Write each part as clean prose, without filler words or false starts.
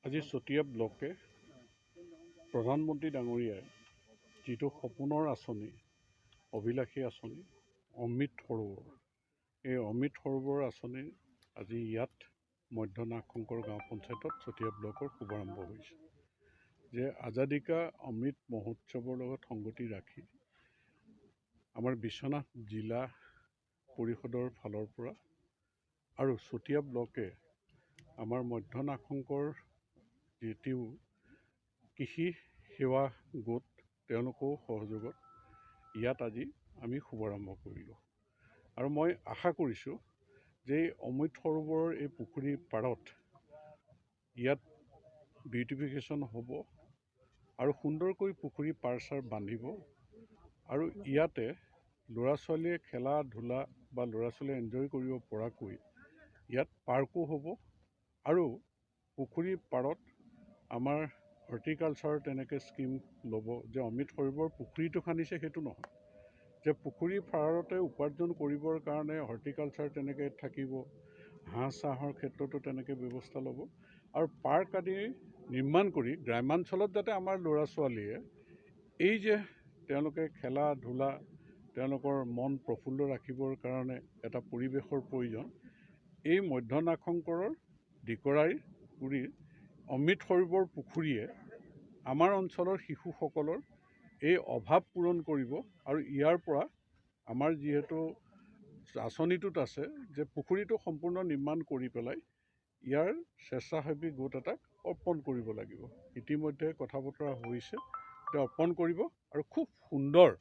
আজি চতিয়া ব্লকে প্ৰধানমন্ত্ৰী ডাঙৰীয়াই যিটো সপোনৰ আঁচনি অভিলাষী আঁচনি অমৃত সৰোবৰ এই অমৃত সৰোবৰ আঁচনি আজি ইয়াত মধ্য নাগশংকৰ গাঁও পঞ্চায়তত চতিয়া ব্লকৰ শুভাৰম্ভ হৈছে যে আজাদী কা অমৃত মহোৎসৱৰ লগত সংগতি ৰাখি আমাৰ বিশ্বনাথ জিলা পৰিষদৰ ফালৰ পৰা আৰু চতিয়া ব্লকে আমাৰ মধ্য নাগশংকৰ যিটো কৃষি সেৱা গোট তেওঁলোকৰ সহযোগত ইয়াত আজি আমি শুভাৰম্ভ কৰিলোঁ আৰু মই আশা কৰিছোঁ যে অমৃত সৰোবৰৰ এই পুখুৰীৰ পাৰত ইয়াত বিউটিফিকেশ্যন হ'ব আৰু সুন্দৰকৈ পুখুৰী পাৰ বান্ধিব আৰু ইয়াতে ল'ৰা ছোৱালীয়ে খেলা ধূলা বা ল'ৰা ছোৱালীয়ে এনজয় কৰিব পৰাকৈ ইয়াত পাৰ্কো হ'ব আৰু পুখুৰীৰ পাৰত আমাৰ হৰ্টিকালচাৰ তেনেকৈ স্কিম ল'ব যে অমৃত সৰোবৰ পুখুৰীটো খান্দিছে সেইটো নহয় যে পুখুৰীৰ পাৰতে উপাৰ্জন কৰিবৰ কাৰণে হৰ্টিকালচাৰ তেনেকৈ থাকিব হাঁহ চাহৰ ক্ষেত্ৰতো তেনেকৈ ব্যৱস্থা ল'ব আৰু পাৰ্ক আদি নিৰ্মাণ কৰি গ্ৰাম্যাঞ্চলত যাতে আমাৰ ল'ৰা ছোৱালীয়ে এই যে তেওঁলোকে খেলা ধূলা তেওঁলোকৰ মন প্ৰফুল্ল ৰাখিবৰ কাৰণে এটা পৰিৱেশৰ প্ৰয়োজন এই মধ্য নাগশংকৰৰ দিকৰাই গুৰিৰ অমৃত সৰোবৰ পুখুৰীয়ে আমাৰ অঞ্চলৰ শিশুসকলৰ এই অভাৱ পূৰণ কৰিব আৰু ইয়াৰ পৰা আমাৰ যিহেতু আঁচনিটোত আছে যে পুখুৰীটো সম্পূৰ্ণ নিৰ্মাণ কৰি পেলাই ইয়াৰ স্বেচ্ছাসেৱী গোট এটাক অৰ্পণ কৰিব লাগিব ইতিমধ্যে কথা বতৰা হৈছে যে অৰ্পণ কৰিব আৰু খুব সুন্দৰ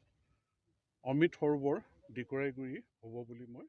অমৃত সৰোবৰ দিকৰাইগুৰি হ'ব বুলি মই